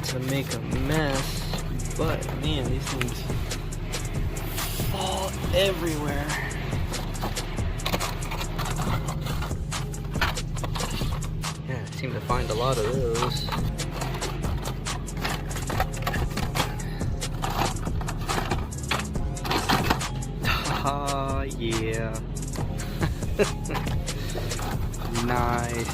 to make a mess, but man, these things fall everywhere. Yeah, I seem to find a lot of those. Ah, yeah. Nice.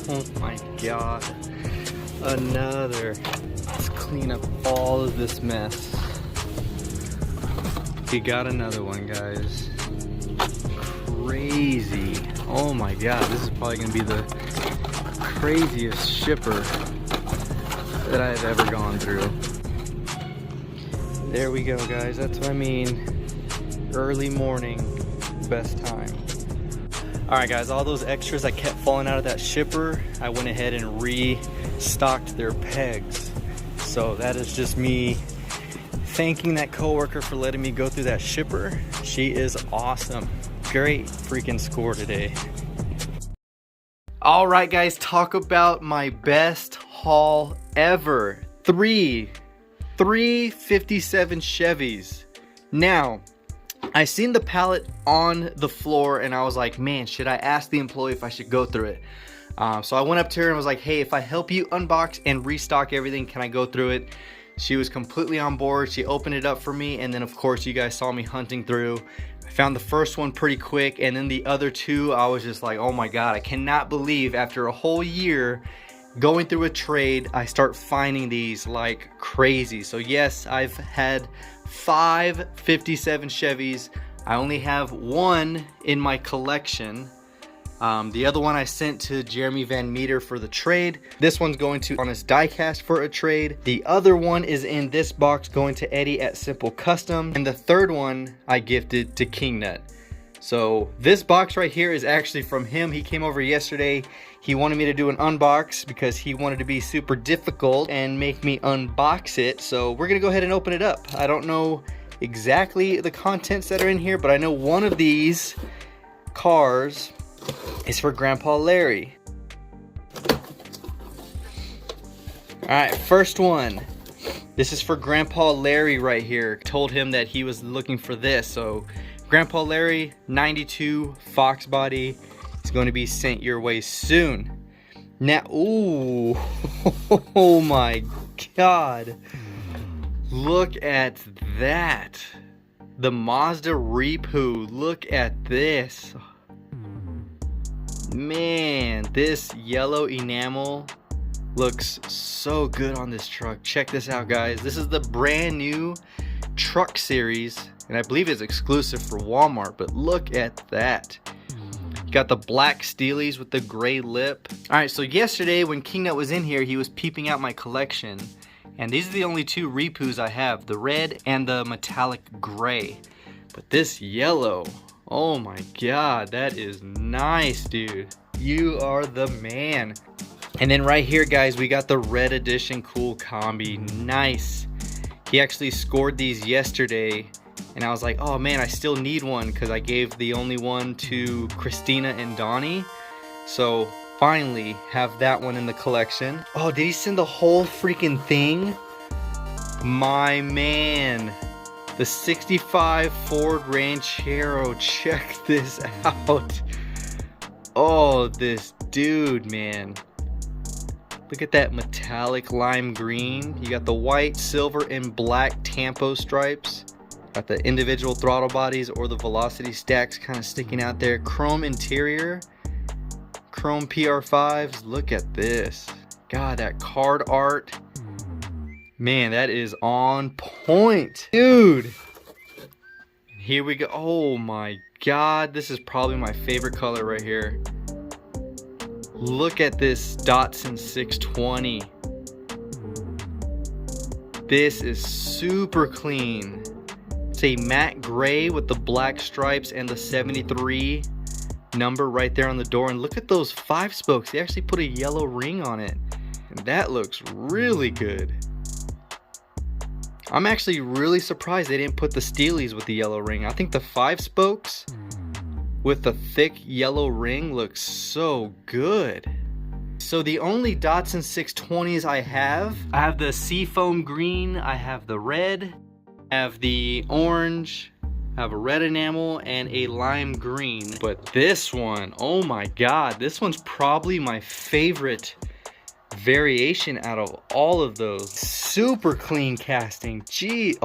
Oh my god. Another. Let's clean up all of this mess. We got another one, guys. Crazy. Oh my god, this is probably gonna be the craziest shipper that I've ever gone through. There we go, guys. That's what I mean. Early morning, best time. Alright guys, all those extras that kept falling out of that shipper, I went ahead and restocked their pegs. So that is just me thanking that coworker for letting me go through that shipper. She is awesome. Great freaking score today. Alright guys, talk about my best haul ever. Three 57 Chevys. Now, I seen the pallet on the floor and I was like, man, should I ask the employee if I should go through it? So I went up to her and was like, hey, if I help you unbox and restock everything, can I go through it? She was completely on board. She opened it up for me, and then of course you guys saw me hunting through. I found the first one pretty quick, and then the other two, I was just like, oh my god, I cannot believe after a whole year going through a trade, I start finding these like crazy. So yes, I've had 5 57 Chevys. I only have one in my collection. The other one I sent to Jeremy Van Meter for the trade. This one's going to Honest DIECAST for a trade. The other one is in this box going to Eddie at Simple Custom. And the third one I gifted to Kingnut. So this box right here is actually from him. He came over yesterday. He wanted me to do an unbox because he wanted to be super difficult and make me unbox it. So we're gonna go ahead and open it up. I don't know exactly the contents that are in here, but I know one of these cars is for Grandpa Larry. Alright, first one. This is for Grandpa Larry right here. Told him that he was looking for this. So Grandpa Larry, 92 Fox body. It's going to be sent your way soon. Now, ooh, oh my god. Look at that. The Mazda Repo. Look at this. Man, this yellow enamel looks so good on this truck. Check this out, guys. This is the brand new truck series, and I believe it's exclusive for Walmart, but look at that. Got the black Steelies with the gray lip. Alright, so yesterday when Kingnut was in here, he was peeping out my collection, and these are the only two Repos I have, the red and the metallic gray. But this yellow, oh my god, that is nice, dude. You are the man. And then right here, guys, we got the red edition cool combi. Nice. He actually scored these yesterday, and I was like, oh man, I still need one because I gave the only one to Christina and Donnie. So finally have that one in the collection. Oh, did he send the whole freaking thing? My man. The 65 Ford Ranchero. Check this out. Oh, this dude, man. Look at that metallic lime green. You got the white, silver, and black Tampo stripes. Got the individual throttle bodies or the velocity stacks kind of sticking out there. Chrome interior. Chrome PR5s. Look at this. God, that card art. Man, that is on point. Dude. Here we go. Oh my god. This is probably my favorite color right here. Look at this Datsun 620. This is super clean. It's a matte gray with the black stripes and the 73 number right there on the door. And look at those 5 spokes. They actually put a yellow ring on it. And that looks really good. I'm actually really surprised they didn't put the Steelies with the yellow ring. I think the 5 spokes with the thick yellow ring looks so good. So the only Datsun 620s I have the seafoam green, I have the red, I have the orange, I have a red enamel, and a lime green. But this one, oh my god, this one's probably my favorite variation out of all of those. Super clean casting. Gee,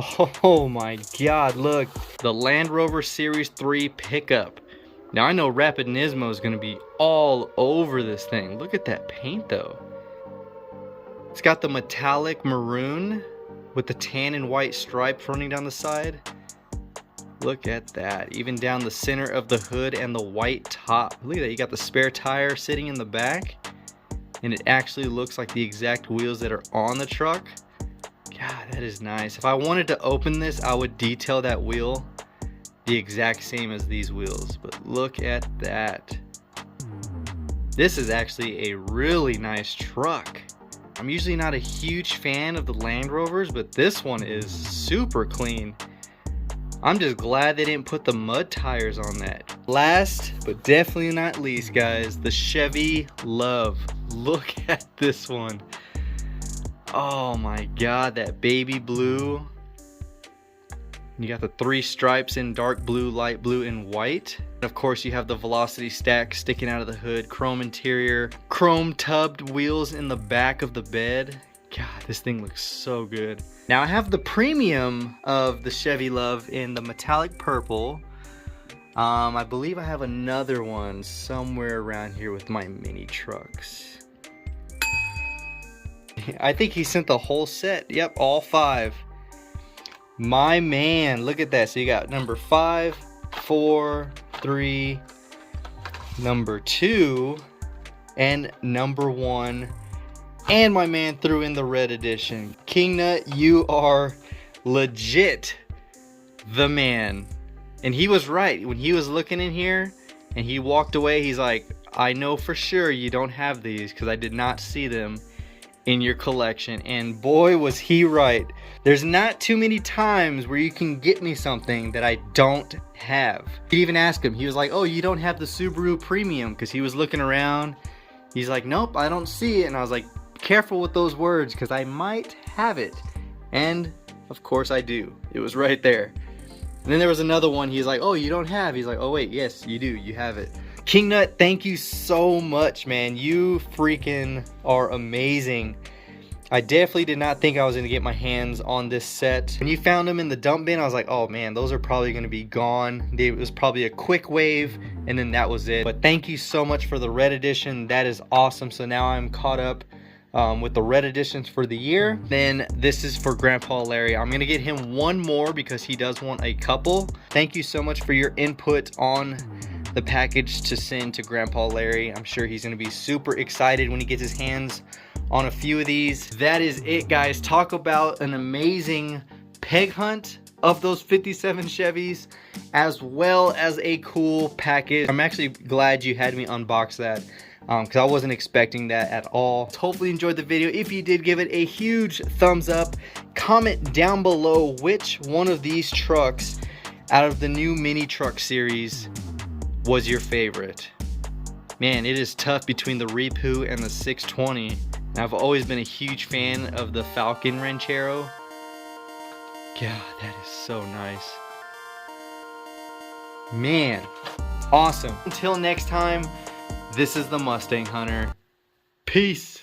oh my god, look. The Land Rover Series 3 pickup. Now I know Rapid Nismo is going to be all over this thing. Look at that paint though. It's got the metallic maroon with the tan and white stripes running down the side. Look at that. Even down the center of the hood and the white top. Look at that. You got the spare tire sitting in the back. And it actually looks like the exact wheels that are on the truck. God, that is nice. If I wanted to open this, I would detail that wheel the exact same as these wheels. But look at that. This is actually a really nice truck. I'm usually not a huge fan of the Land Rovers, but this one is super clean. I'm just glad they didn't put the mud tires on that. Last, but definitely not least, guys, the Chevy Love. Look at this one. Oh my god, that baby blue. You got the 3 stripes in dark blue, light blue, and white. And of course, you have the Velocity stack sticking out of the hood, chrome interior, chrome tubbed wheels in the back of the bed. God, this thing looks so good. Now I have the premium of the Chevy Love in the metallic purple. I believe I have another one somewhere around here with my mini trucks. I think he sent the whole set. Yep, all 5. My man, look at that. So you got number 5, 4, 3, number 2, and number 1. And my man threw in the red edition. Kingnut, you are legit the man. And he was right. When he was looking in here and he walked away, he's like, I know for sure you don't have these because I did not see them in your collection. And boy, was he right. There's not too many times where you can get me something that I don't have. He even asked him, he was like, oh, you don't have the Subaru Premium, because he was looking around. He's like, nope, I don't see it. And I was like, careful with those words because I might have it. And of course I do. It was right there. And then there was another one. He's like, oh, you don't have. He's like, oh wait, yes you do, you have it. Kingnut, thank you so much, man. You freaking are amazing. I definitely did not think I was gonna get my hands on this set. When you found them in the dump bin, I was like, oh man, those are probably gonna be gone. It was probably a quick wave and then that was it. But thank you so much for the red edition. That is awesome. So now I'm caught up with the red editions for the year. Then this is for Grandpa Larry. I'm gonna get him one more because he does want a couple. Thank you so much for your input on the package to send to Grandpa Larry. I'm sure he's gonna be super excited when he gets his hands on a few of these. That is it, guys. Talk about an amazing peg hunt of those 57 Chevys, as well as a cool package. I'm actually glad you had me unbox that because I wasn't expecting that at all. Hopefully you enjoyed the video. If you did, give it a huge thumbs up. Comment down below which one of these trucks out of the new mini truck series was your favorite. Man, it is tough between the Repo and the 620. I've always been a huge fan of the Ford Ranchero. God, that is so nice. Man, awesome. Until next time, this is the Mustang Hunter. Peace.